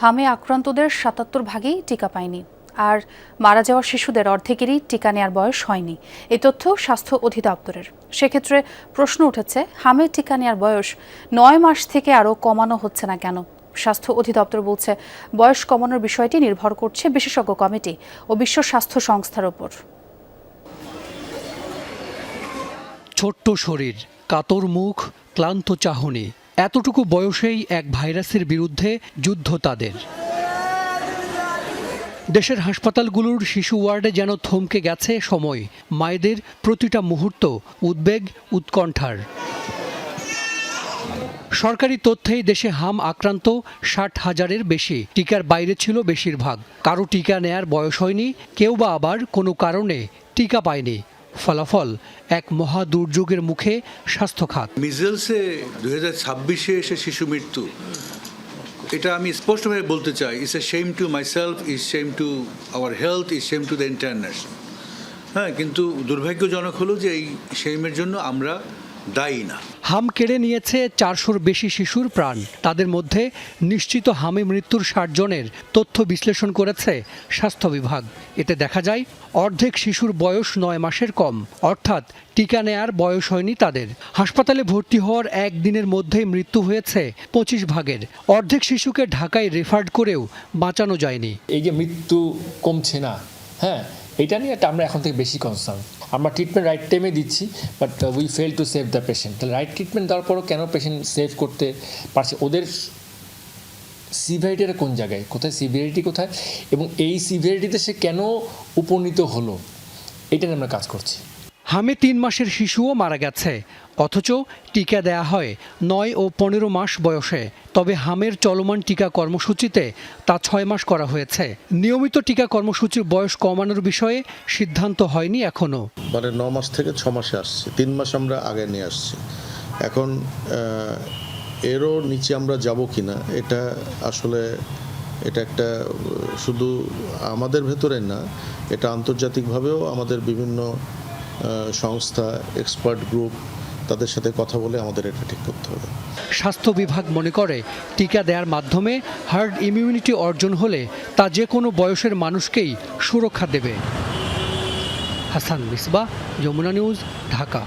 হামে আক্রান্তদের ৭৭ ভাগই টিকা পায়নি, আর মারা যাওয়া শিশুদের অর্ধেকেরই টিকা নেয়ার বয়স হয়নি। এই তথ্য স্বাস্থ্য অধিদপ্তরের। সেক্ষেত্রে প্রশ্ন উঠেছে, হামে টিকা নেয়ার বয়স ৯ মাস থেকে আরও কমানো হচ্ছে না কেন? স্বাস্থ্য অধিদপ্তর বলছে, বয়স কমানোর বিষয়টি নির্ভর করছে বিশেষজ্ঞ কমিটি ও বিশ্ব স্বাস্থ্য সংস্থার ওপর। ছোট্ট শরীর, কাতর মুখ, ক্লান্ত চাহনি, এতটুকু বয়সেই এক ভাইরাসের বিরুদ্ধে যুদ্ধ তাদের। দেশের হাসপাতালগুলোর শিশু ওয়ার্ডে যেন থমকে গেছে সময়, মায়েদের প্রতিটা মুহূর্ত উদ্বেগ উৎকণ্ঠার। সরকারি তথ্যেই দেশে হাম আক্রান্ত ৬০,০০০-এর বেশি, টিকার বাইরে ছিল বেশিরভাগ। কারো টিকা নেয়ার বয়স হয়নি, কেউ বা আবার কোনো কারণে টিকা পায়নি। ফলাফল এক মহা দুর্যোগের মুখে স্বাস্থ্য খাত। মিজেলসে 2026-এ এসে শিশু মৃত্যু, এটা আমি স্পষ্টভাবে বলতে চাই, it's a shame to myself, it's shame to our health, it's shame to the entire nation. হ্যাঁ, কিন্তু দুর্ভাগ্যজনক হলো যে এই শেমের জন্য আমরা দায়ী না। হাম কেড়ে নিয়েছে ৪০০-র বেশি শিশুর প্রাণ। তাদের মধ্যে নিশ্চিত হামে মৃত্যুর ৬০ জনের তথ্য বিশ্লেষণ করেছে স্বাস্থ্য বিভাগ। এতে দেখা যায় অর্ধেক শিশুর বয়স ৯ মাসের কম, অর্থাৎ টিকা নেয়ার বয়স হয়নি তাদের। হাসপাতালে ভর্তি হওয়ার একদিনের মধ্যেই মৃত্যু হয়েছে ২৫ ভাগের। অর্ধেক শিশুকে ঢাকায় রেফার্ড করেও বাঁচানো যায়নি। এই যে মৃত্যু কমছে না, হ্যাঁ, এটা নিয়ে আমরা এখন থেকে বেশি কনসার্ন। আমরা ট্রিটমেন্ট রাইট টাইমে দিচ্ছি, but we fail to save the patient. তাহলে রাইট ট্রিটমেন্ট দেওয়ার পরও কেন পেশেন্ট সেভ করতে পারছে? ওদের সিভিয়ারিটিটা কোন জায়গায়, কোথায় সিভিয়ারিটি কোথায়, এবং এই সিভিয়ারিটিতে সে কেন উপনীত হলো, এটা নিয়ে আমরা কাজ করছি। হামে ৩ মাসের শিশুও মারা গেছে, অথচ টিকা দেয়া হয় ৯ ও ১৫ মাস বয়সে। তবে হামের চলমান টিকা কর্মসূচিতে তা ৬ মাস করা হয়েছে। নিয়মিত টিকা কর্মসূচির বয়স কমানোর বিষয়ে সিদ্ধান্ত হয়নি এখনও। মানে ৯ মাস থেকে ৬ মাসে আসছে, ৩ মাস আমরা আগে নিয়ে আসছি। এখন এরও নিচে আমরা যাব কিনা, এটা আসলে এটা একটা শুধু আমাদের ভেতরে না, এটা আন্তর্জাতিকভাবেও আমাদের বিভিন্ন সংস্থা, এক্সপার্ট গ্রুপ, তাদের সাথে কথা বলে আমাদের এটা ঠিক করতে হবে। স্বাস্থ্য বিভাগ মনে করে, টিকা দেওয়ার মাধ্যমে হার্ড ইমিউনিটি অর্জন হলে তা যে কোনো বয়সের মানুষকেই সুরক্ষা দেবে। হাসান মিসবাহ, যমুনা নিউজ, ঢাকা।